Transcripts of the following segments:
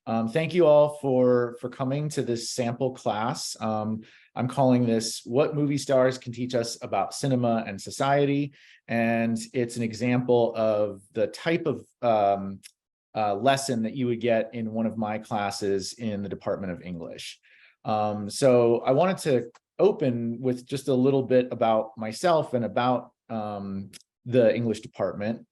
Thank you all for coming to this sample class. I'm calling this What Movie Stars Can Teach Us About Cinema and Society. And it's an example of the type of lesson that you would get in one of my classes in the Department of English. So I wanted to open with just a little bit about myself and about the English department.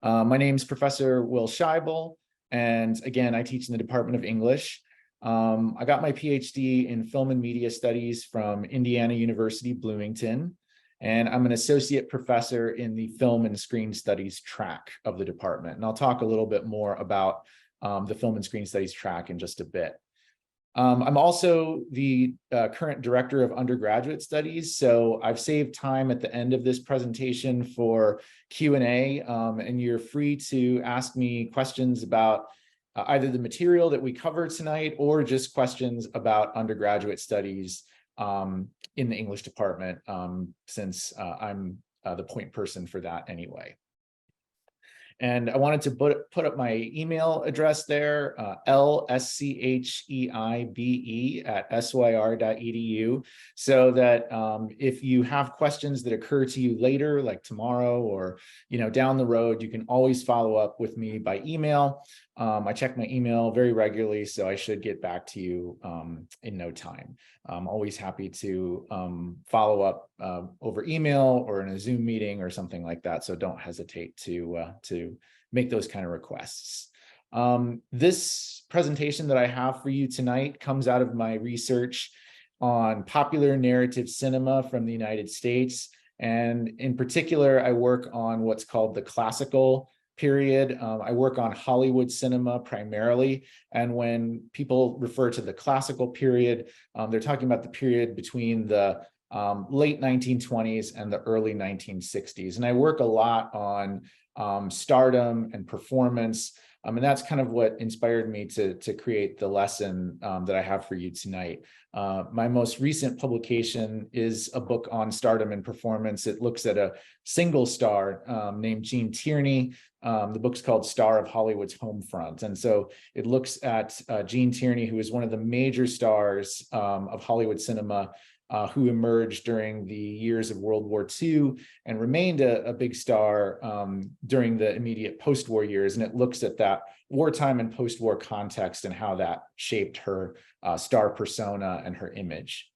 My name is Professor Will Scheibel, and again, I teach in the Department of English. I got my PhD in Film and Media Studies from Indiana University, Bloomington, and I'm an associate professor in the Film and Screen Studies track of the department. And I'll talk a little bit more about the Film and Screen Studies track in just a bit. I'm also the current director of undergraduate studies, so I've saved time at the end of this presentation for Q&A, and you're free to ask me questions about either the material that we cover tonight or just questions about undergraduate studies in the English department, since I'm the point person for that anyway. And I wanted to put up my email address there, lscheibe@syr.edu, so that if you have questions that occur to you later, like tomorrow or down the road, you can always follow up with me by email. I check my email very regularly, so I should get back to you in no time. I'm always happy to follow up over email or in a Zoom meeting or something like that, so don't hesitate to make those kind of requests. This presentation that I have for you tonight comes out of my research on popular narrative cinema from the United States, and in particular, I work on what's called the classical period. I work on Hollywood cinema primarily, and when people refer to the classical period, they're talking about the period between the late 1920s and the early 1960s. And I work a lot on stardom and performance, and that's kind of what inspired me to create the lesson that I have for you tonight. My most recent publication is a book on stardom and performance. It looks at a single star named Gene Tierney. The book's called Star of Hollywood's Homefront. And so it looks at Gene Tierney, who is one of the major stars of Hollywood cinema, who emerged during the years of World War II and remained a big star during the immediate post-war years. And it looks at that wartime and post-war context and how that shaped her star persona and her image.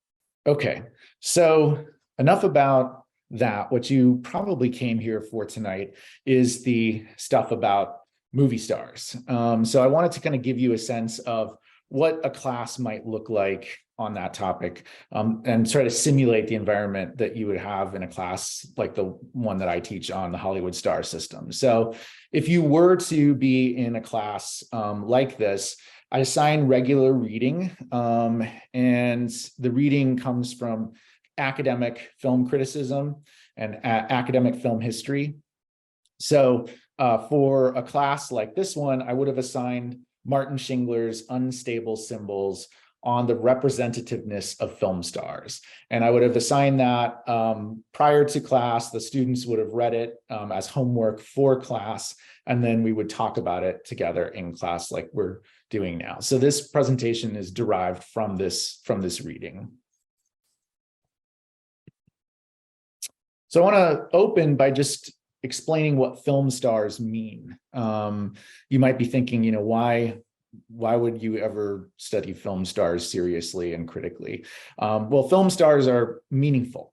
Okay, so enough about that. What you probably came here for tonight is the stuff about movie stars. So I wanted to kind of give you a sense of what a class might look like on that topic, and try to simulate the environment that you would have in a class like the one that I teach on the Hollywood star system. So if you were to be in a class like this, I assign regular reading, and the reading comes from academic film criticism and academic film history. So for a class like this one, I would have assigned Martin Schindler's Unstable Symbols on the representativeness of film stars. And I would have assigned that prior to class. The students would have read it as homework for class, and then we would talk about it together in class like we're doing now. So this presentation is derived from this reading. So I want to open by just explaining what film stars mean. You might be thinking, why would you ever study film stars seriously and critically? Well, film stars are meaningful.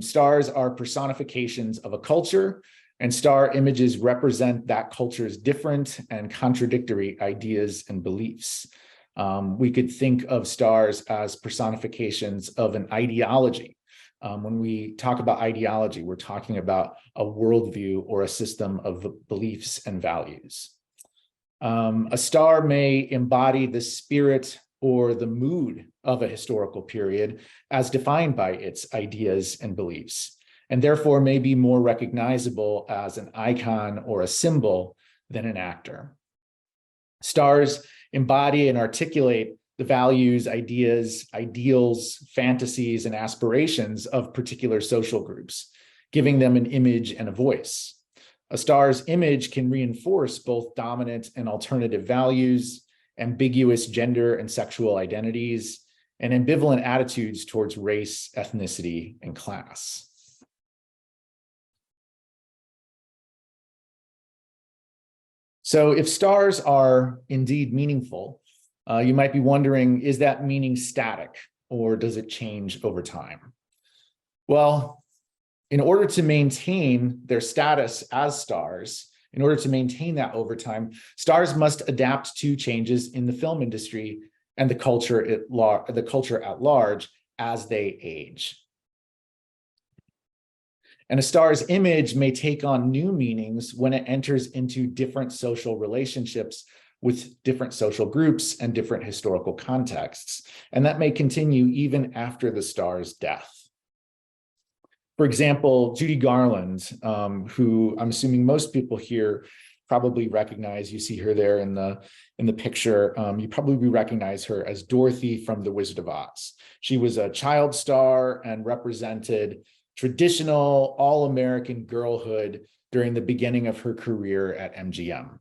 Stars are personifications of a culture, and star images represent that culture's different and contradictory ideas and beliefs. We could think of stars as personifications of an ideology. When we talk about ideology, we're talking about a worldview or a system of beliefs and values. A star may embody the spirit or the mood of a historical period as defined by its ideas and beliefs, and therefore may be more recognizable as an icon or a symbol than an actor. Stars embody and articulate the values, ideas, ideals, fantasies, and aspirations of particular social groups, giving them an image and a voice. A star's image can reinforce both dominant and alternative values. ambiguous gender and sexual identities, and ambivalent attitudes towards race, ethnicity, and class. So if stars are indeed meaningful, you might be wondering, is that meaning static or does it change over time? Well, in order to maintain their status as stars, in order to maintain that over time, stars must adapt to changes in the film industry and the culture at large as they age. And a star's image may take on new meanings when it enters into different social relationships with different social groups and different historical contexts. And that may continue even after the star's death. For example, Judy Garland, who I'm assuming most people here probably recognize, you see her there in the picture, you probably recognize her as Dorothy from The Wizard of Oz. She was a child star and represented traditional all-American girlhood during the beginning of her career at MGM.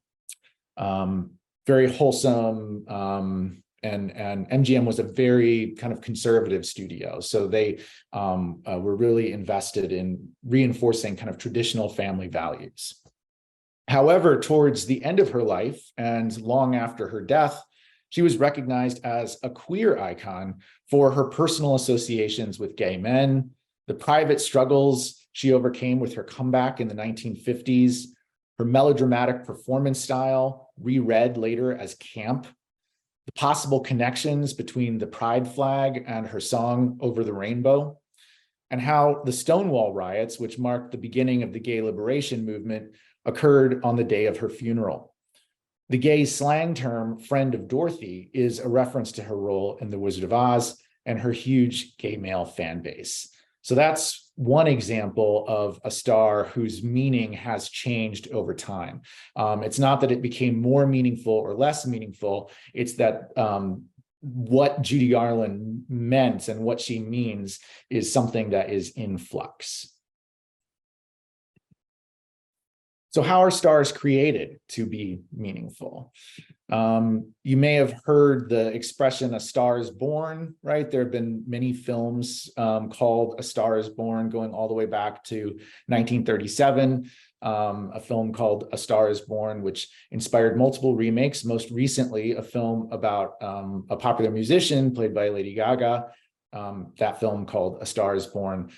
Very wholesome, and MGM was a very kind of conservative studio. So they were really invested in reinforcing kind of traditional family values. However, towards the end of her life and long after her death, she was recognized as a queer icon for her personal associations with gay men, the private struggles she overcame with her comeback in the 1950s, her melodramatic performance style, reread later as camp, the possible connections between the pride flag and her song Over the Rainbow, and how the Stonewall riots, which marked the beginning of the gay liberation movement, occurred on the day of her funeral. The gay slang term friend of Dorothy is a reference to her role in The Wizard of Oz and her huge gay male fan base. So that's one example of a star whose meaning has changed over time. It's not that it became more meaningful or less meaningful, it's that what Judy Garland meant and what she means is something that is in flux. So how are stars created to be meaningful? You may have heard the expression, a star is born, right? There have been many films called A Star is Born, going all the way back to 1937, a film called A Star is Born, which inspired multiple remakes, most recently a film about a popular musician played by Lady Gaga, that film called A Star is Born.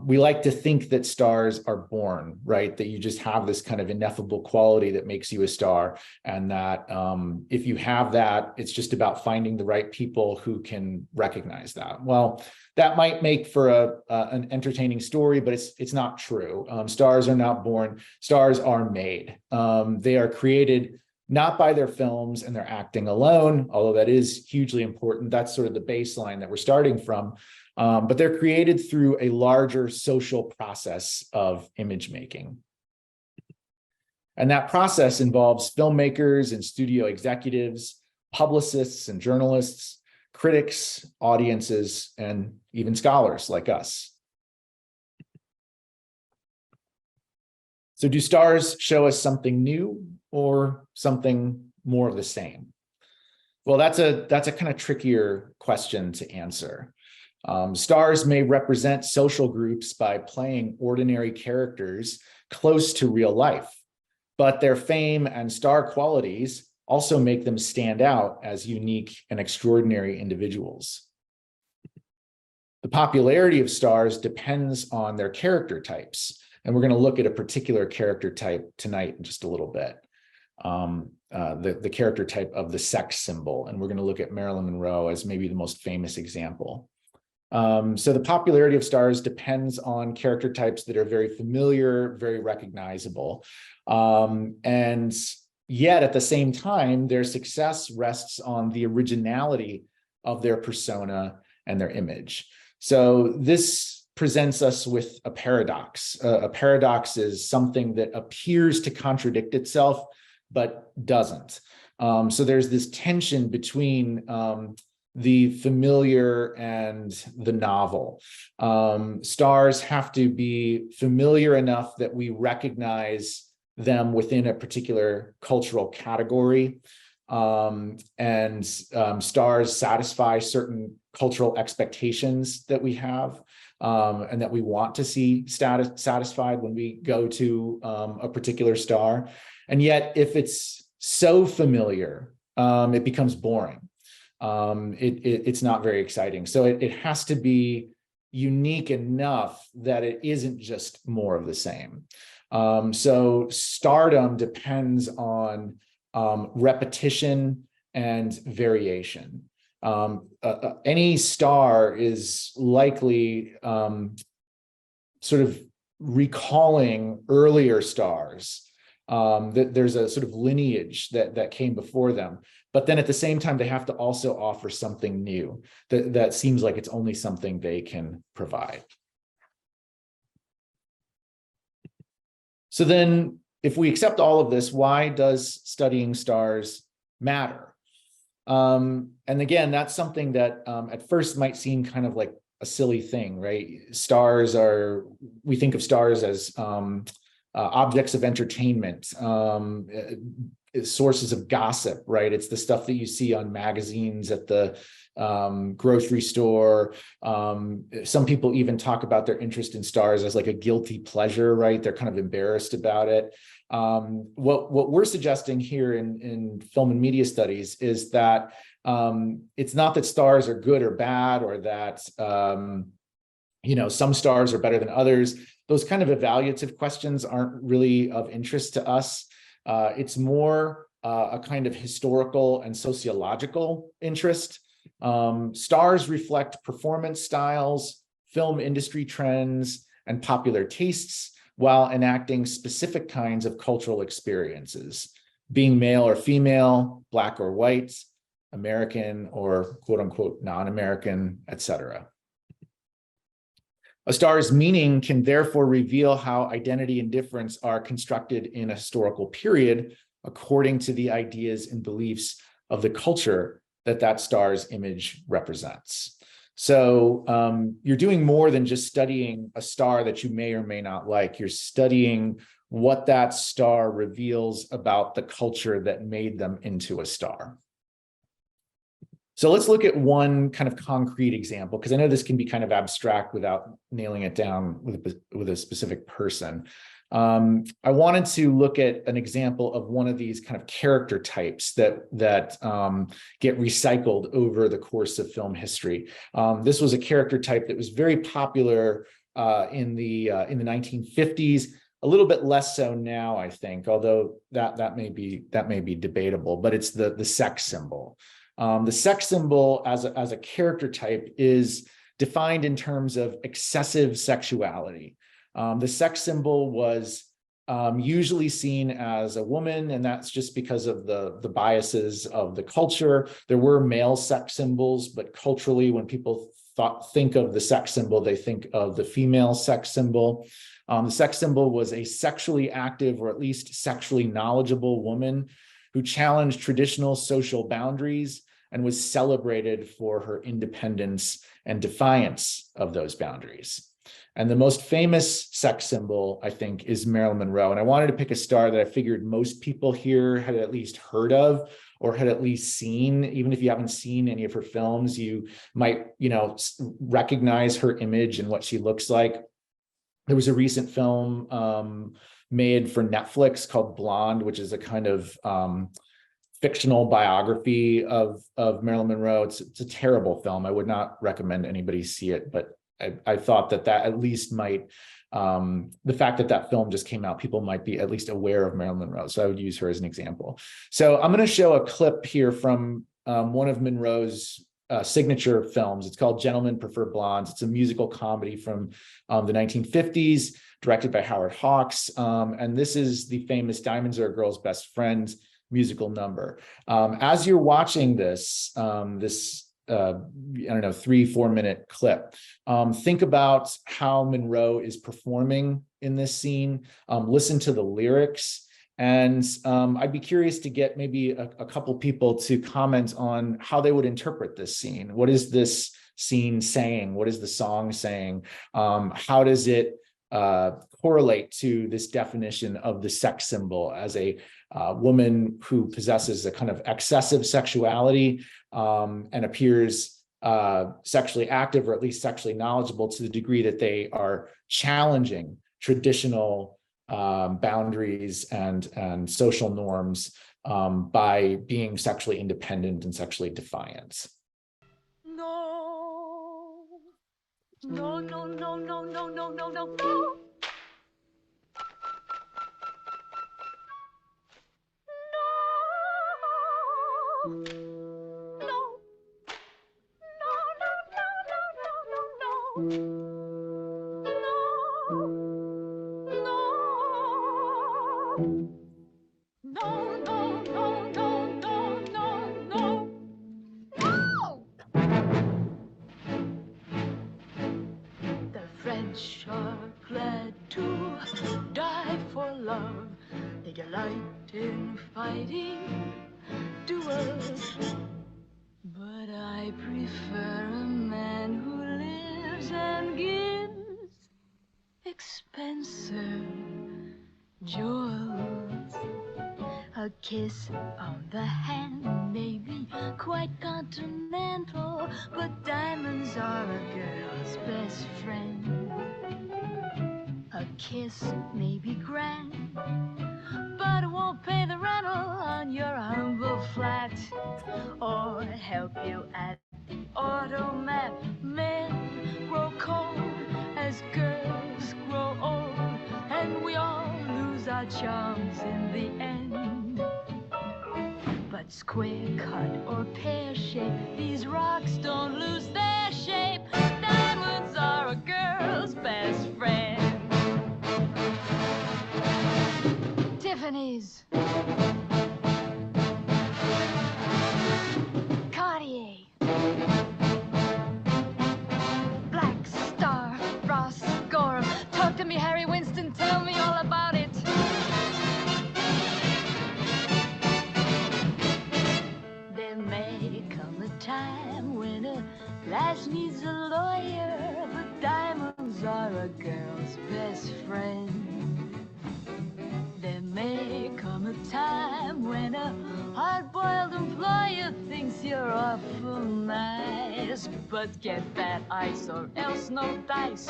We like to think that stars are born, right? That you just have this kind of ineffable quality that makes you a star. And that if you have that, it's just about finding the right people who can recognize that. Well, that might make for an entertaining story, but it's not true. Stars are not born, stars are made. They are created not by their films and their acting alone, although that is hugely important. That's sort of the baseline that we're starting from. But they're created through a larger social process of image making. And that process involves filmmakers and studio executives, publicists and journalists, critics, audiences, and even scholars like us. So do stars show us something new or something more of the same? Well, that's a kind of trickier question to answer. Stars may represent social groups by playing ordinary characters close to real life, but their fame and star qualities also make them stand out as unique and extraordinary individuals. The popularity of stars depends on their character types. And we're going to look at a particular character type tonight in just a little bit, the character type of the sex symbol. And we're going to look at Marilyn Monroe as maybe the most famous example. So the popularity of stars depends on character types that are very familiar, very recognizable. And yet at the same time, their success rests on the originality of their persona and their image. So this presents us with a paradox. A paradox is something that appears to contradict itself, but doesn't. So there's this tension between the familiar and the novel. Stars have to be familiar enough that we recognize them within a particular cultural category, Stars satisfy certain cultural expectations that we have, and that we want to see satisfied when we go to a particular star. And yet, if it's so familiar, it becomes boring. It's not very exciting. So it has to be unique enough that it isn't just more of the same. So stardom depends on repetition and variation. Any star is likely sort of recalling earlier stars. That there's a sort of lineage that came before them. But then at the same time, they have to also offer something new that seems like it's only something they can provide. So then, if we accept all of this, why does studying stars matter? And again, that's something that at first might seem kind of like a silly thing, right? We think of stars as objects of entertainment, sources of gossip, right? It's the stuff that you see on magazines at the grocery store. Some people even talk about their interest in stars as like a guilty pleasure, right? They're kind of embarrassed about it. What we're suggesting here in film and media studies is that it's not that stars are good or bad, or that some stars are better than others. Those kind of evaluative questions aren't really of interest to us. It's more a kind of historical and sociological interest. Stars reflect performance styles, film industry trends, and popular tastes, while enacting specific kinds of cultural experiences, being male or female, Black or white, American or quote unquote non-American, etc. A star's meaning can therefore reveal how identity and difference are constructed in a historical period according to the ideas and beliefs of the culture that star's image represents. So you're doing more than just studying a star that you may or may not like. You're studying what that star reveals about the culture that made them into a star. So let's look at one kind of concrete example, because I know this can be kind of abstract without nailing it down with a specific person. I wanted to look at an example of one of these kind of character types that get recycled over the course of film history. This was a character type that was very popular in the 1950s. A little bit less so now, I think, although that may be debatable. But it's the sex symbol. The sex symbol as a character type is defined in terms of excessive sexuality. The sex symbol was usually seen as a woman, and that's just because of the biases of the culture. There were male sex symbols, but culturally, when people think of the sex symbol, they think of the female sex symbol. The sex symbol was a sexually active, or at least sexually knowledgeable woman who challenged traditional social boundaries and was celebrated for her independence and defiance of those boundaries. And the most famous sex symbol, I think, is Marilyn Monroe. And I wanted to pick a star that I figured most people here had at least heard of or had at least seen. Even if you haven't seen any of her films, you might, recognize her image and what she looks like. There was a recent film made for Netflix called Blonde, which is a kind of fictional biography of Marilyn Monroe. It's a terrible film. I would not recommend anybody see it, but I thought that at least might, the fact that film just came out, people might be at least aware of Marilyn Monroe. So I would use her as an example. So I'm going to show a clip here from one of Monroe's signature films. It's called Gentlemen Prefer Blondes. It's a musical comedy from the 1950s, directed by Howard Hawks. And this is the famous Diamonds Are a Girl's Best Friend musical number. As you're watching this 3-4 minute clip, think about how Monroe is performing in this scene. Listen to the lyrics, and I'd be curious to get maybe a couple people to comment on how they would interpret this scene. What is this scene saying? What is the song saying? How does it correlate to this definition of the sex symbol as a woman who possesses a kind of excessive sexuality and appears sexually active, or at least sexually knowledgeable, to the degree that they are challenging traditional boundaries and social norms by being sexually independent and sexually defiant. No, no, no, no, no, no, no, no, no, no. French are glad to die for love. They delight in fighting duels. But I prefer a man who lives and gives expensive jewels. A kiss on the hand may be quite continental, but diamonds are a girl's best friend. A kiss may be grand, but it won't pay the rental on your humble flat, or help you at the automat. Men grow cold as girls grow old, and we all lose our charms in the end. But square cut or pear shape, these rocks don't lose their shape. Diamonds are a girl's best friend. Tiffany's, Cartier, Black Star, Ross Gorham. Talk to me, Harry Winston, tell me all about it. There may come a time when a lass needs a lawyer, but diamonds are a girl's best friend. There may come a time when a hard-boiled employer thinks you're awful nice, but get that ice or else no dice.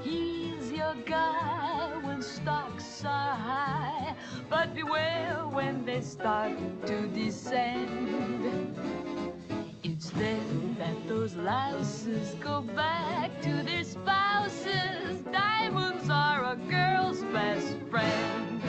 He's your guy when stocks are high, but beware when they start to descend. It's then that those louses go back to their spouses. Diamonds are a girl's best friend.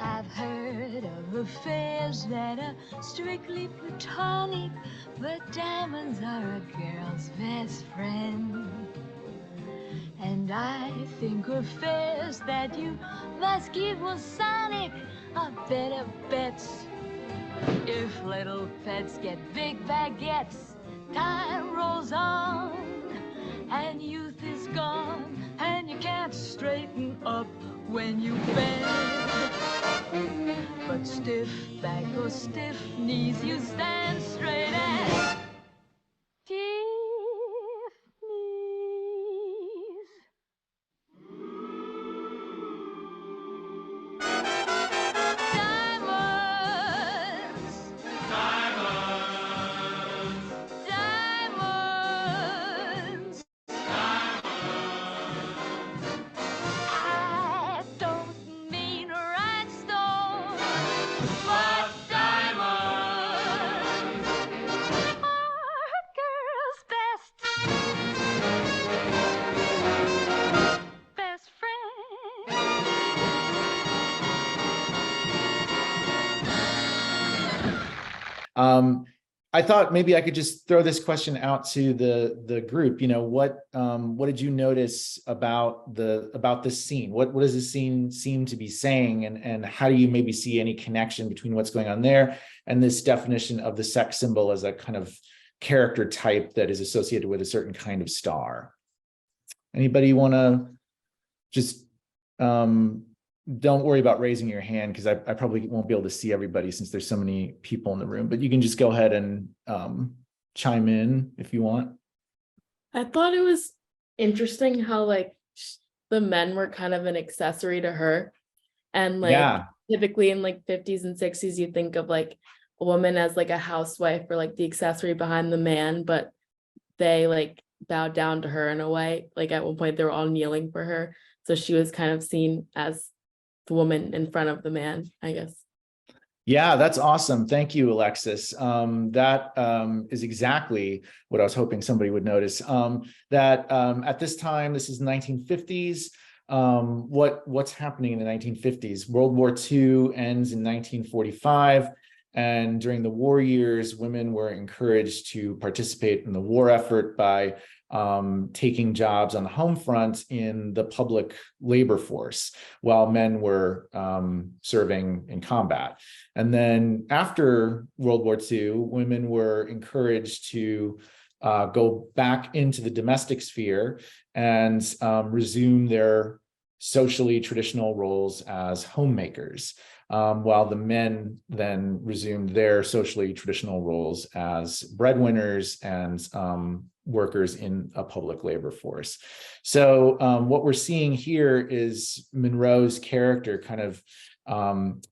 I've heard of affairs that are strictly platonic, but diamonds are a girl's best friend. And I think affairs that you must keep Masonic are better bets. If little pets get big baguettes, time rolls on, and youth is gone, and you can't straighten up when you bend. But stiff back or stiff knees, you stand straight and I thought maybe I could just throw this question out to the group. You know, what did you notice about this scene? What does this scene seem to be saying, and how do you maybe see any connection between what's going on there and this definition of the sex symbol as a kind of character type that is associated with a certain kind of star? Anybody want to just don't worry about raising your hand, because I probably won't be able to see everybody since there's so many people in the room, but you can just go ahead and chime in if you want. I thought it was interesting how like the men were kind of an accessory to her. And like Yeah. typically in like 50s and 60s, you think of like a woman as like a housewife or like the accessory behind the man, but they like bowed down to her in a way. Like at one point they were all kneeling for her. So she was kind of seen as the woman in front of the man, I guess. Yeah, that's awesome. Thank you, Alexis. That is exactly what I was hoping somebody would notice. At this time, this is 1950s. What's happening in the 1950s? World War II ends in 1945. And during the war years, women were encouraged to participate in the war effort by taking jobs on the home front in the public labor force, while men were serving in combat. And then after World War II, women were encouraged to go back into the domestic sphere and resume their socially traditional roles as homemakers, while the men then resumed their socially traditional roles as breadwinners and workers in a public labor force. So what we're seeing here is Monroe's character kind of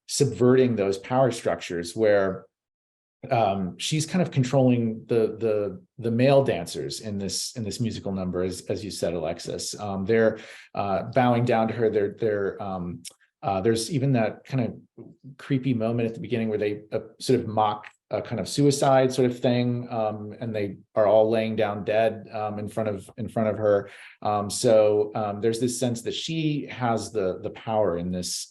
subverting those power structures, where she's kind of controlling the male dancers in this musical number, as you said, Alexis. They're bowing down to her. There's even that kind of creepy moment at the beginning where they sort of mock a kind of suicide sort of thing, and they are all laying down dead in front of her. So there's this sense that she has the power in this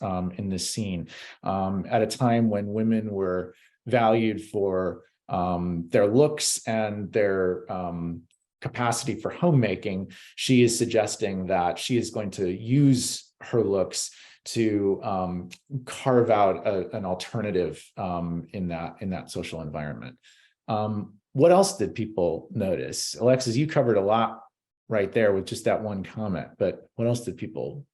scene at a time when women were valued for their looks and their capacity for homemaking. She is suggesting that she is going to use her looks to carve out an alternative in that social environment. What else did people notice? Alexis, you covered a lot right there with just that one comment, but what else did people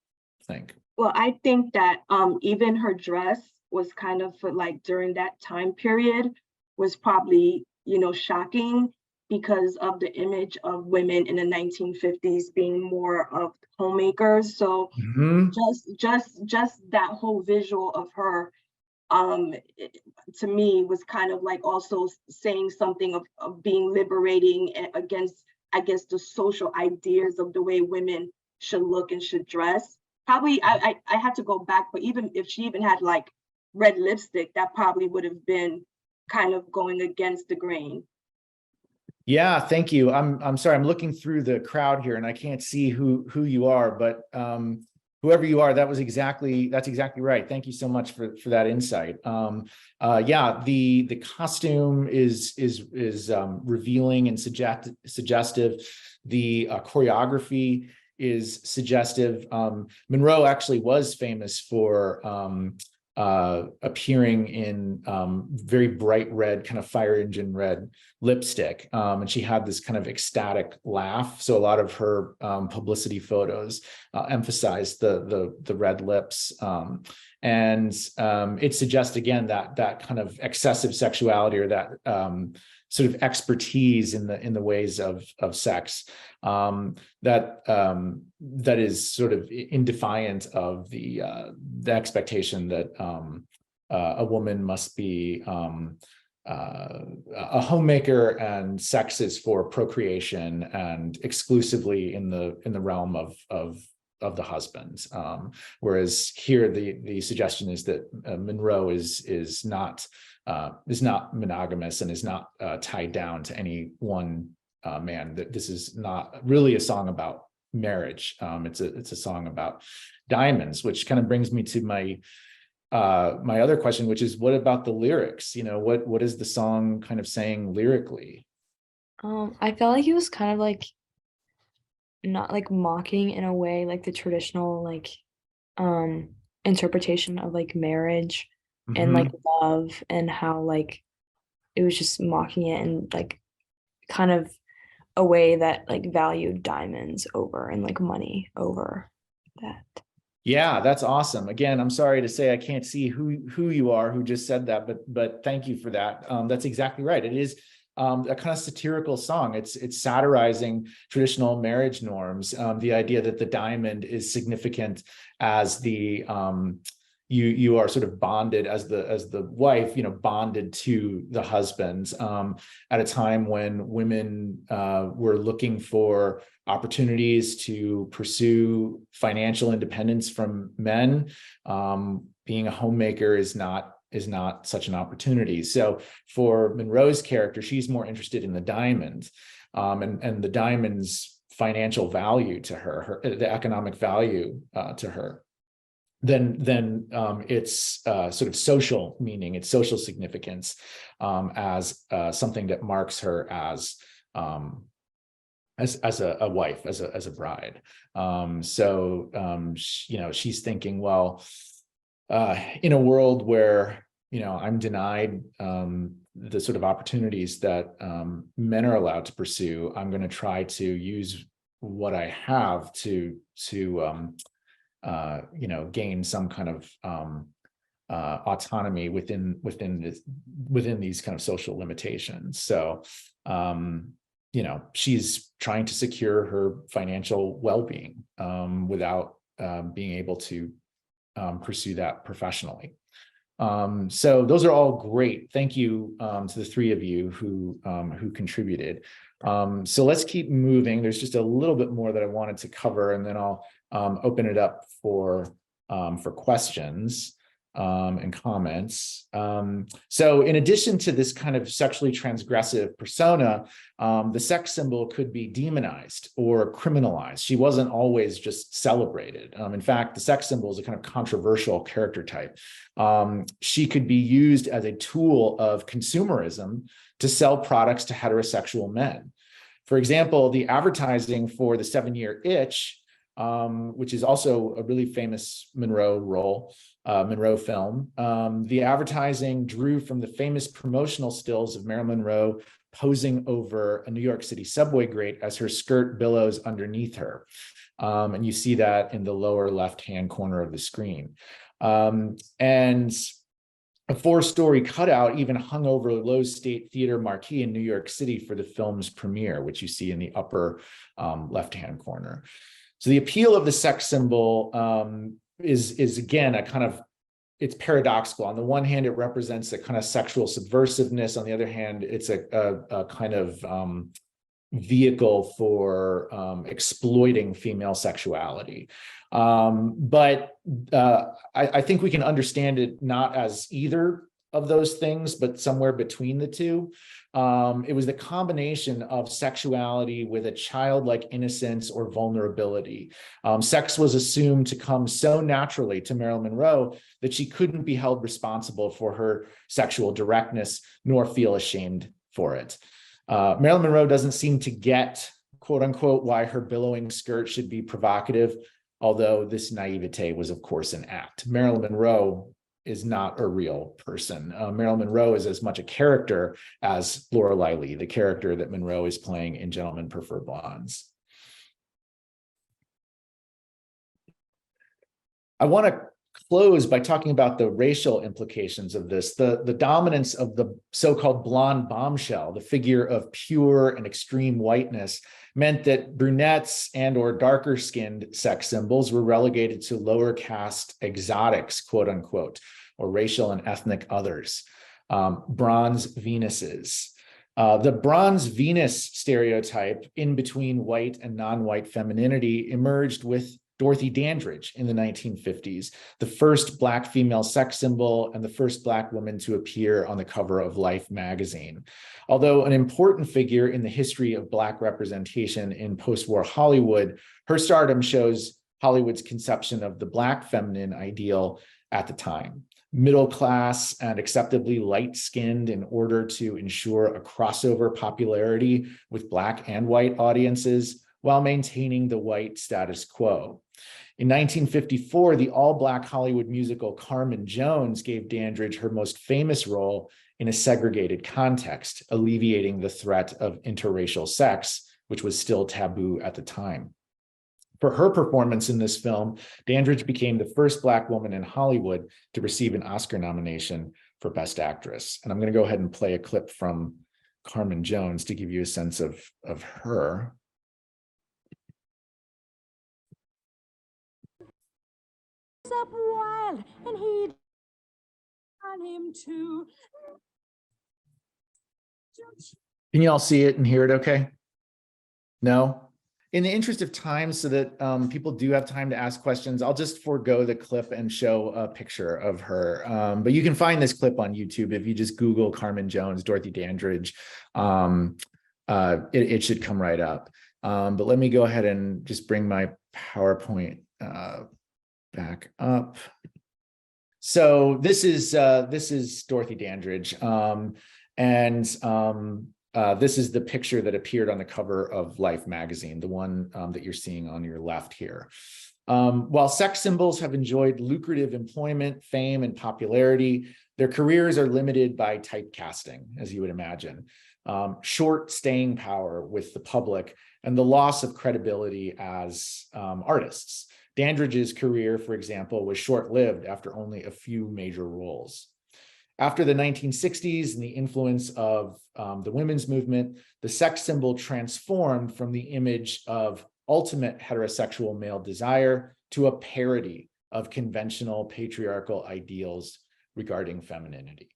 think? Well, I think that even her dress was kind of for like during that time period was probably, shocking because of the image of women in the 1950s being more of homemakers. So just that whole visual of her to me was kind of like also saying something of being liberating against, I guess, the social ideas of the way women should look and should dress. Probably I had to go back, but even if she even had like red lipstick, that probably would have been kind of going against the grain. Yeah, thank you. I'm sorry, I'm looking through the crowd here and I can't see who you are, but whoever you are, that's exactly right. Thank you so much for that insight. Yeah, the costume is revealing and suggestive. The choreography is suggestive. Monroe actually was famous for appearing in very bright red, kind of fire engine red lipstick. And she had this kind of ecstatic laugh. So a lot of her publicity photos emphasized the red lips. And it suggests, again, that kind of excessive sexuality, or that sort of expertise in the ways of sex that is sort of in defiance of the expectation that a woman must be a homemaker and sex is for procreation and exclusively in the realm of the husband. Whereas here the suggestion is that Monroe is not monogamous and is not tied down to any one man. That this is not really a song about marriage. It's a song about diamonds, which kind of brings me to my other question, which is, what about the lyrics? What is the song kind of saying lyrically? I felt like he was kind of like not like mocking in a way like the traditional like interpretation of like marriage and like love, and how like it was just mocking it and like kind of a way that like valued diamonds over and like money over that. Yeah, that's awesome. Again, I'm sorry to say I can't see who you are who just said that, but thank you for that. That's exactly right. It is a kind of satirical song. It's satirizing traditional marriage norms. The idea that the diamond is significant as the you are sort of bonded as the wife, bonded to the husband, at a time when women were looking for opportunities to pursue financial independence from men. Being a homemaker is not such an opportunity. So for Monroe's character, she's more interested in the diamond, and the diamond's financial value to her, the economic value to her, than its sort of social meaning, its social significance, as something that marks her as a wife, as a bride. She's thinking, well, in a world where I'm denied the sort of opportunities that men are allowed to pursue, I'm going to try to use what I have to gain some kind of autonomy within these kind of social limitations. So she's trying to secure her financial well-being without being able to pursue that professionally. So those are all great. Thank you to the three of you who contributed. So let's keep moving. There's just a little bit more that I wanted to cover, and then I'll open it up for questions and comments. So in addition to this kind of sexually transgressive persona, the sex symbol could be demonized or criminalized. She wasn't always just celebrated. In fact, the sex symbol is a kind of controversial character type. She could be used as a tool of consumerism to sell products to heterosexual men. For example, the advertising for the 7-Year Itch, which is also a really famous Monroe film. The advertising drew from the famous promotional stills of Marilyn Monroe posing over a New York City subway grate as her skirt billows underneath her. And you see that in the lower left-hand corner of the screen. And a 4-story cutout even hung over Lowe's State Theater marquee in New York City for the film's premiere, which you see in the upper left-hand corner. So the appeal of the sex symbol is again it's paradoxical. On the one hand, it represents a kind of sexual subversiveness. On the other hand, it's a kind of vehicle for exploiting female sexuality. But I think we can understand it not as either of those things, but somewhere between the two. It was the combination of sexuality with a childlike innocence or vulnerability. Sex was assumed to come so naturally to Marilyn Monroe that she couldn't be held responsible for her sexual directness nor feel ashamed for it. Marilyn Monroe doesn't seem to get, quote unquote, why her billowing skirt should be provocative, although this naivete was, of course, an act. Marilyn Monroe is not a real person. Marilyn Monroe is as much a character as Lorelei Lee, the character that Monroe is playing in Gentlemen Prefer Blondes. I want to close by talking about the racial implications of this. The dominance of the so-called blonde bombshell, the figure of pure and extreme whiteness, meant that brunettes and or darker skinned sex symbols were relegated to lower caste exotics, quote unquote, or racial and ethnic others, bronze Venuses. The bronze Venus stereotype in between white and non-white femininity emerged with Dorothy Dandridge in the 1950s, the first Black female sex symbol and the first Black woman to appear on the cover of Life magazine. Although an important figure in the history of Black representation in post-war Hollywood, her stardom shows Hollywood's conception of the Black feminine ideal at the time. Middle class and acceptably light-skinned in order to ensure a crossover popularity with Black and white audiences, while maintaining the white status quo. In 1954, the all-Black Hollywood musical Carmen Jones gave Dandridge her most famous role in a segregated context, alleviating the threat of interracial sex, which was still taboo at the time. For her performance in this film, Dandridge became the first Black woman in Hollywood to receive an Oscar nomination for Best Actress. And I'm going to go ahead and play a clip from Carmen Jones to give you a sense of her. Up wild and he'd on him too. Can you all see it and hear it okay? No? In the interest of time, so that people do have time to ask questions, I'll just forego the clip and show a picture of her. But you can find this clip on YouTube if you just Google Carmen Jones, Dorothy Dandridge. It should come right up. But let me go ahead and just bring my PowerPoint back up. So this is Dorothy Dandridge, this is the picture that appeared on the cover of Life magazine, the one that you're seeing on your left here. While sex symbols have enjoyed lucrative employment, fame, and popularity, their careers are limited by typecasting, as you would imagine, short staying power with the public, and the loss of credibility as artists. Dandridge's career, for example, was short-lived after only a few major roles. After the 1960s and the influence of the women's movement, the sex symbol transformed from the image of ultimate heterosexual male desire to a parody of conventional patriarchal ideals regarding femininity.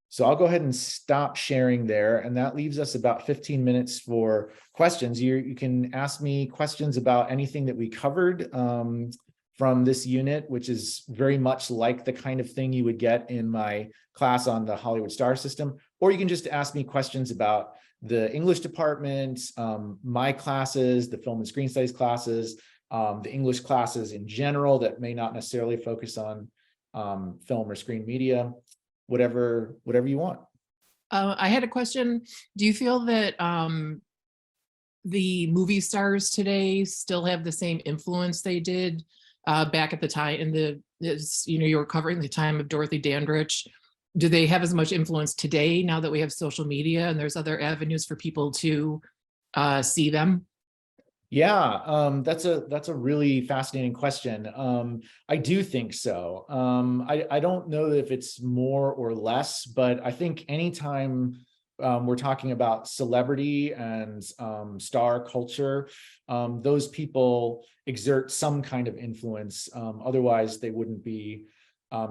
So I'll go ahead and stop sharing there, and that leaves us about 15 minutes for questions. You can ask me questions about anything that we covered from this unit, which is very much like the kind of thing you would get in my class on the Hollywood star system, or you can just ask me questions about the English department, my classes, the film and screen studies classes, the English classes in general that may not necessarily focus on film or screen media, whatever you want. I had a question. Do you feel that the movie stars today still have the same influence they did back at the time in you were covering the time of Dorothy Dandridge? Do they have as much influence today now that we have social media and there's other avenues for people to see them? Yeah, that's a really fascinating question. I do think so. I don't know if it's more or less, but I think anytime we're talking about celebrity and star culture, those people exert some kind of influence. Otherwise, they wouldn't be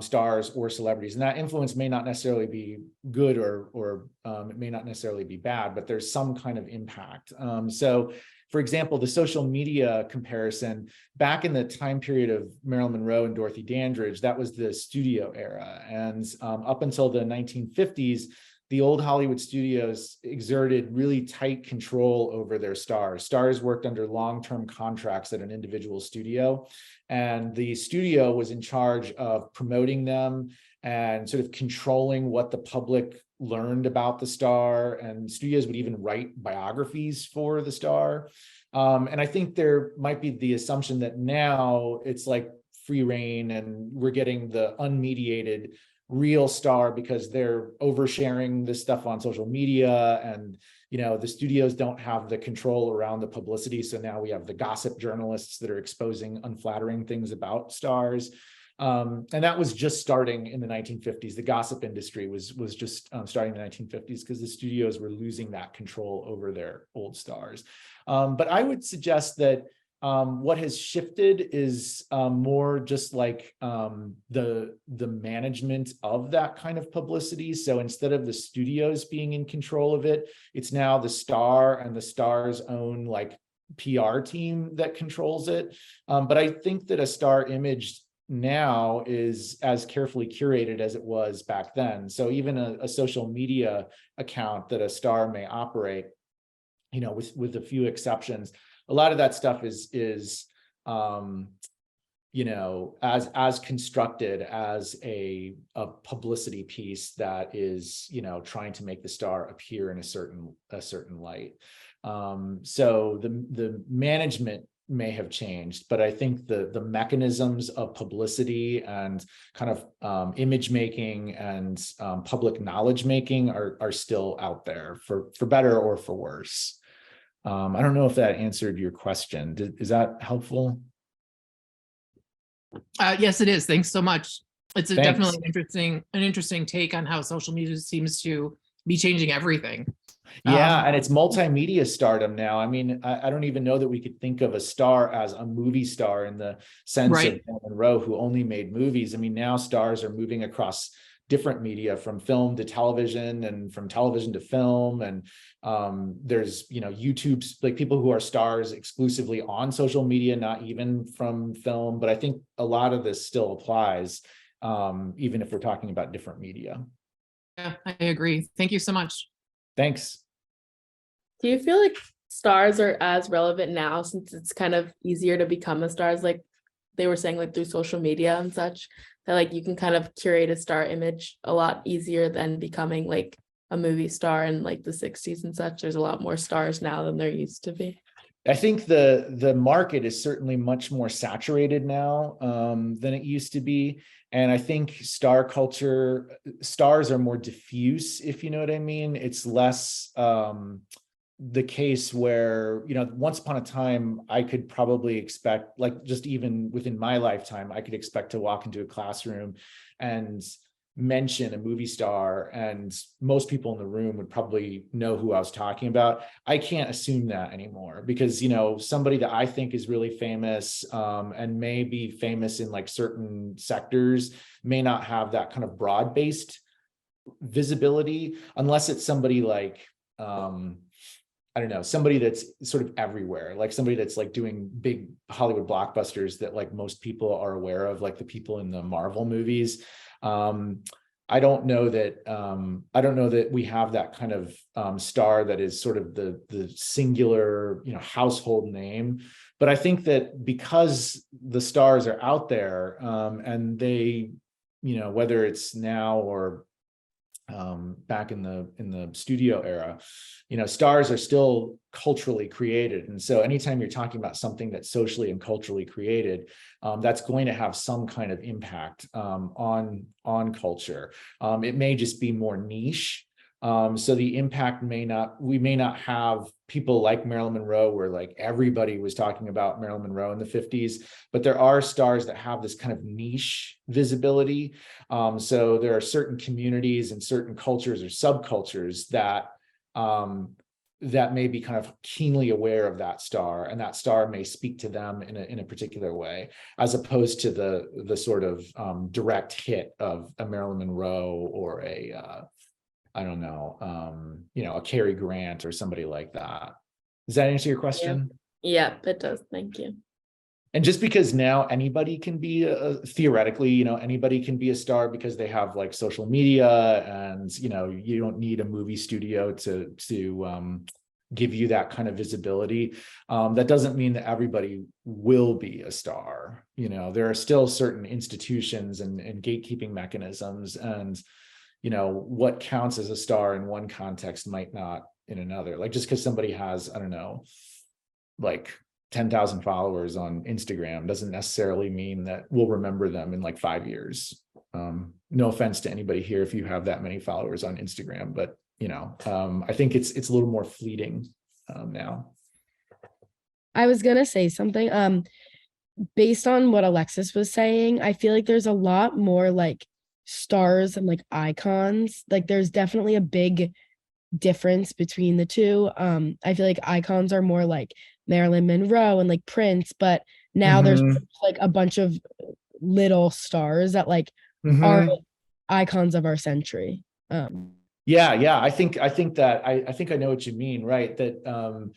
stars or celebrities. And that influence may not necessarily be good or it may not necessarily be bad, but there's some kind of impact. So, for example, the social media comparison, back in the time period of Marilyn Monroe and Dorothy Dandridge, that was the studio era. And up until the 1950s, the old Hollywood studios exerted really tight control over their stars. Stars worked under long-term contracts at an individual studio, and the studio was in charge of promoting them and sort of controlling what the public learned about the star, and studios would even write biographies for the star. And I think there might be the assumption that now it's like free reign and we're getting the unmediated real star because they're oversharing this stuff on social media, and the studios don't have the control around the publicity. So now we have the gossip journalists that are exposing unflattering things about stars. And that was just starting in the 1950s. The gossip industry was just starting in the 1950s because the studios were losing that control over their old stars. But I would suggest that what has shifted is more just like the management of that kind of publicity. So instead of the studios being in control of it, it's now the star and the star's own like PR team that controls it. But I think that a star image now is as carefully curated as it was back then. So even a social media account that a star may operate, with a few exceptions, a lot of that stuff is as constructed as a publicity piece that is, trying to make the star appear in a certain light. So the management may have changed, but I think the mechanisms of publicity and kind of image making and public knowledge making are still out there for better or for worse. I don't know if that answered your question. Is that helpful? Yes, it is. Thanks so much. It's Thanks. definitely an interesting take on how social media seems to be changing everything. Yeah, and it's multimedia stardom now. I mean, I don't even know that we could think of a star as a movie star in the sense Right. of Marilyn Monroe, who only made movies. I mean, now stars are moving across different media, from film to television and from television to film. And there's, YouTube's like people who are stars exclusively on social media, not even from film. But I think a lot of this still applies, even if we're talking about different media. Yeah, I agree. Thank you so much. Thanks. Do you feel like stars are as relevant now since it's kind of easier to become a star, as like they were saying, like through social media and such, that like you can kind of curate a star image a lot easier than becoming like a movie star in like the 60s and such? There's a lot more stars now than there used to be. I think the market is certainly much more saturated now than it used to be. And I think stars are more diffuse, if you know what I mean. It's less the case where, once upon a time, I could probably expect, like just even within my lifetime, I could expect to walk into a classroom and mention a movie star, and most people in the room would probably know who I was talking about. I can't assume that anymore because, somebody that I think is really famous and may be famous in like certain sectors may not have that kind of broad-based visibility unless it's somebody like, I don't know, somebody that's sort of everywhere, like somebody that's like doing big Hollywood blockbusters that like most people are aware of, like the people in the Marvel movies. I don't know that we have that kind of star that is sort of the singular, household name. But I think that because the stars are out there, and they, whether it's now or back in the studio era, stars are still culturally created. And so anytime you're talking about something that's socially and culturally created, that's going to have some kind of impact on culture. It may just be more niche. So the impact we may not have people like Marilyn Monroe, where like everybody was talking about Marilyn Monroe in the 50s, but there are stars that have this kind of niche visibility. So there are certain communities and certain cultures or subcultures that may be kind of keenly aware of that star, and that star may speak to them in a particular way, as opposed to the sort of direct hit of a Marilyn Monroe or I don't know, a Cary Grant or somebody like that. Does that answer your question? Yeah, it does. Thank you. And just because now anybody can be theoretically, anybody can be a star because they have like social media, and you don't need a movie studio to give you that kind of visibility. That doesn't mean that everybody will be a star. There are still certain institutions and gatekeeping mechanisms, and what counts as a star in one context might not in another. Like just because somebody has, I don't know, like 10,000 followers on Instagram doesn't necessarily mean that we'll remember them in like 5 years. No offense to anybody here if you have that many followers on Instagram, but I think it's a little more fleeting now. I was gonna say something. Based on what Alexis was saying, I feel like there's a lot more like stars and like icons. Like there's definitely a big difference between the two. I feel like icons are more like Marilyn Monroe and like Prince, but now there's like a bunch of little stars that like are icons of our century. Yeah. I think I know what you mean, right? That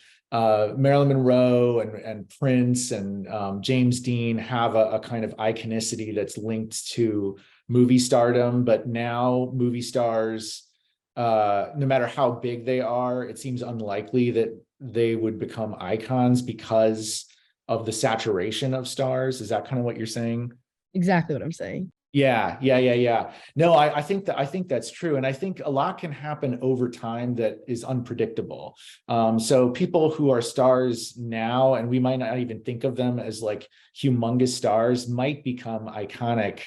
Marilyn Monroe and Prince and James Dean have a kind of iconicity that's linked to movie stardom, but now movie stars, no matter how big they are, it seems unlikely that they would become icons because of the saturation of stars. Is that kind of what you're saying? Exactly what I'm saying. Yeah. No, I think that's true. And I think a lot can happen over time that is unpredictable. So people who are stars now, and we might not even think of them as like humongous stars, might become iconic,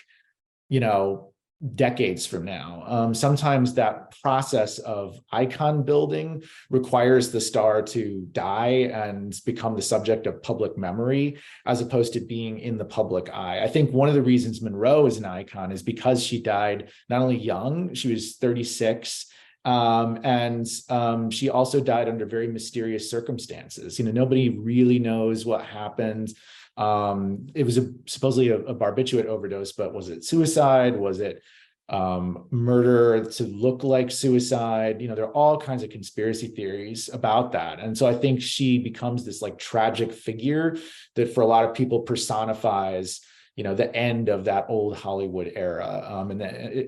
decades from now. Sometimes that process of icon building requires the star to die and become the subject of public memory, as opposed to being in the public eye. I think one of the reasons Monroe is an icon is because she died not only young, she was 36, She also died under very mysterious circumstances. Nobody really knows what happened. It was supposedly a barbiturate overdose, but was it suicide? Was it murder to look like suicide? There are all kinds of conspiracy theories about that. And so I think she becomes this like tragic figure that for a lot of people personifies the end of that old Hollywood era.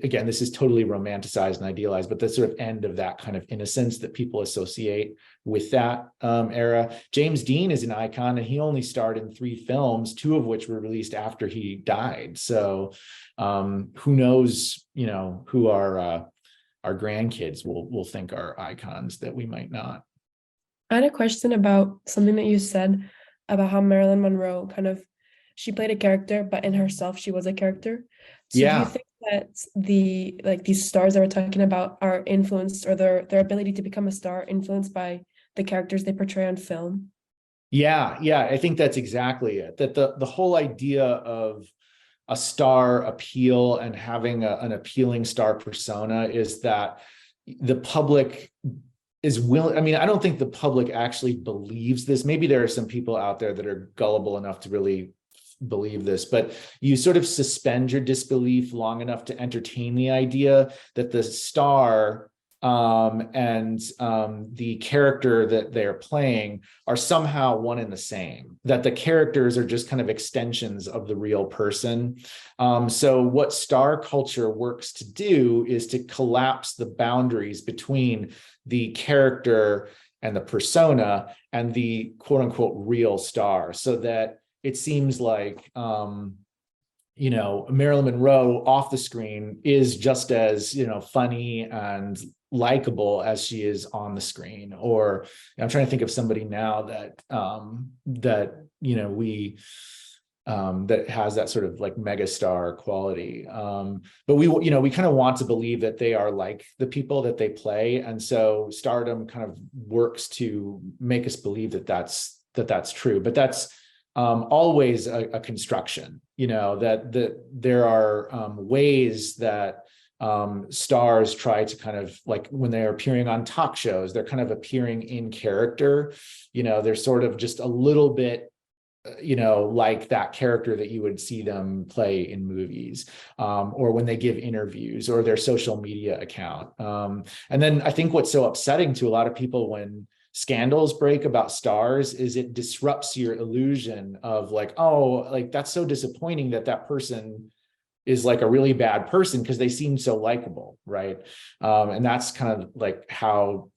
Again, this is totally romanticized and idealized, but the sort of end of that kind of innocence that people associate with that era. James Dean is an icon, and he only starred in 3 films, 2 of which were released after he died. So who knows, who our grandkids will think are icons that we might not. I had a question about something that you said about how Marilyn Monroe she played a character, but in herself, she was a character. So do you think that these stars that we're talking about are influenced, or their ability to become a star influenced by the characters they portray on film? Yeah, I think that's exactly it. That the whole idea of a star appeal and having an appealing star persona is that the public is willing. I mean, I don't think the public actually believes this. Maybe there are some people out there that are gullible enough to really believe this, but you sort of suspend your disbelief long enough to entertain the idea that the star and the character that they're playing are somehow one and the same, that the characters are just kind of extensions of the real person. So what star culture works to do is to collapse the boundaries between the character and the persona and the quote unquote real star, so that it seems like, Marilyn Monroe off the screen is just as, funny and likable as she is on the screen. Or I'm trying to think of somebody now that has that sort of like megastar quality. But we kind of want to believe that they are like the people that they play. And so stardom kind of works to make us believe that that's true. But that's always a construction, that there are ways that stars try to kind of, like when they're appearing on talk shows, they're kind of appearing in character. They're sort of just a little bit, like that character that you would see them play in movies, or when they give interviews or their social media account. And then I think what's so upsetting to a lot of people when scandals break about stars is it disrupts your illusion of like, oh, like that's so disappointing that person is like a really bad person because they seem so likable, right? And that's kind of like how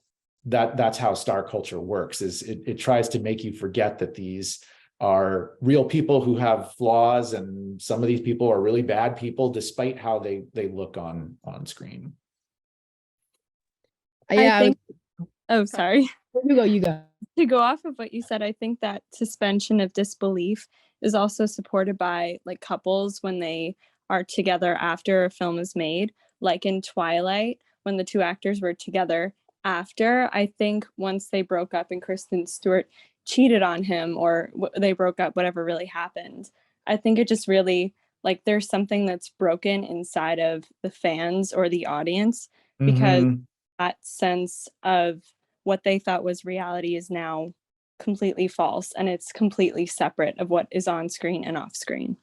that's how star culture works, is it tries to make you forget that these are real people who have flaws, and some of these people are really bad people despite how they look on screen. Oh, sorry. You go. To go off of what you said, I think that suspension of disbelief is also supported by like couples when they are together after a film is made, like in Twilight, when the 2 actors were together after. I think once they broke up and Kristen Stewart cheated on him, or they broke up, whatever really happened, I think it just really, like, there's something that's broken inside of the fans or the audience, because that sense of what they thought was reality is now completely false, and it's completely separate of what is on screen and off screen.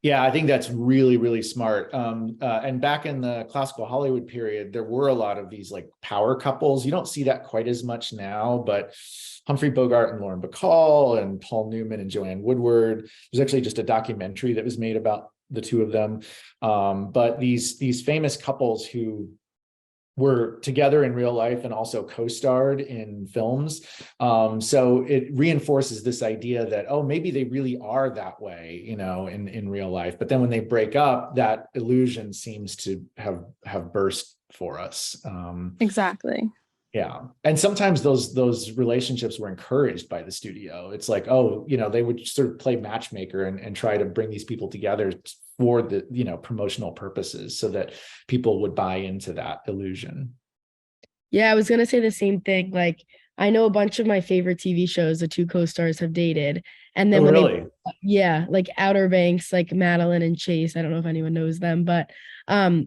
Yeah, I think that's really, really smart. And back in the classical Hollywood period, there were a lot of these like power couples. You don't see that quite as much now, but Humphrey Bogart and Lauren Bacall and Paul Newman and Joanne Woodward. There's actually just a documentary that was made about the 2 of them. But these famous couples who were together in real life and also co-starred in films. So it reinforces this idea that, oh, maybe they really are that way, in real life. But then when they break up, that illusion seems to have burst for us. Exactly. Yeah. And sometimes those relationships were encouraged by the studio. It's like, oh, they would sort of play matchmaker and try to bring these people together for the, promotional purposes, so that people would buy into that illusion. Yeah, I was gonna say the same thing. Like, I know a bunch of my favorite TV shows, the two co-stars have dated. And then Oh, when really? yeah, like Outer Banks, like Madeline and Chase, I don't know if anyone knows them, but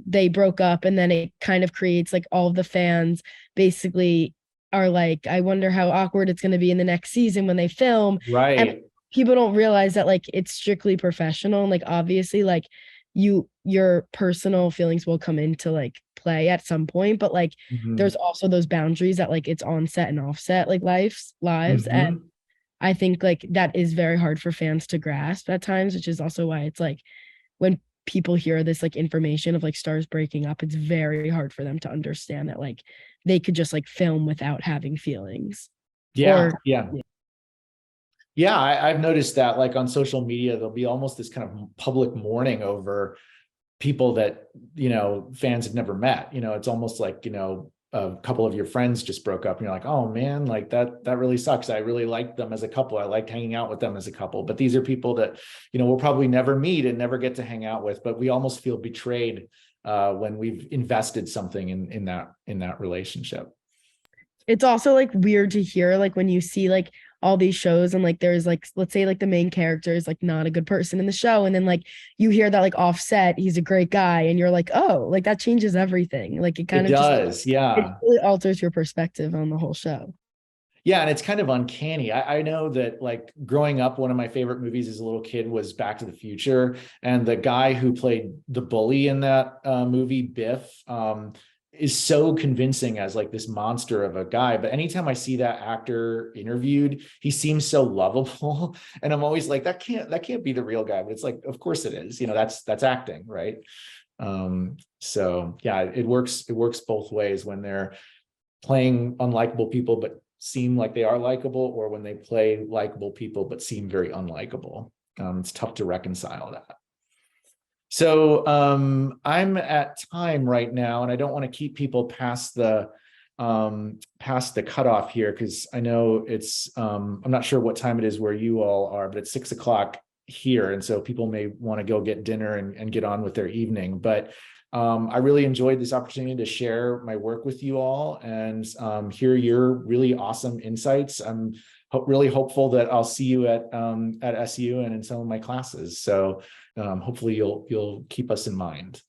they broke up, and then it kind of creates like all of the fans basically are like, I wonder how awkward it's going to be in the next season when they film. And Right. people don't realize that like it's strictly professional, and like obviously like your personal feelings will come into like play at some point, but like Mhm. there's also those boundaries that like it's on set and offset like lives. And Mhm. I think like that is very hard for fans to grasp at times, which is also why it's like when people hear this like information of like stars breaking up, it's very hard for them to understand that like they could just like film without having feelings. Yeah. Or Yeah. Yeah, I've noticed that like on social media, there'll be almost this kind of public mourning over people that, fans have never met. It's almost like, a couple of your friends just broke up and you're like, oh man, like that really sucks. I really liked them as a couple. I liked hanging out with them as a couple. But these are people that, we'll probably never meet and never get to hang out with, but we almost feel betrayed when we've invested something in that relationship. it's also like weird to hear like when you see like all these shows and like there's like, let's say like the main character is like not a good person in the show, and then like you hear that like offset he's a great guy, and you're like, oh, like that changes everything. Like it kind It of just does. it Yeah. really alters your perspective on the whole show. Yeah, and it's kind of uncanny. I know that like growing up, one of my favorite movies as a little kid was Back to the Future. And the guy who played the bully in that movie, Biff, is so convincing as like this monster of a guy. But anytime I see that actor interviewed, he seems so lovable. And I'm always like, that can't be the real guy. But it's like, of course it is. That's acting, right? So yeah, it works both ways when they're playing unlikable people but seem like they are likable, or when they play likable people but seem very unlikable. It's tough to reconcile that. So I'm at time right now, and I don't want to keep people past the cutoff here, because I know it's I'm not sure what time it is where you all are, but it's 6 o'clock here, and so people may want to go get dinner and get on with their evening. But I really enjoyed this opportunity to share my work with you all and hear your really awesome insights. I'm really hopeful that I'll see you at SU and in some of my classes. So hopefully you'll keep us in mind.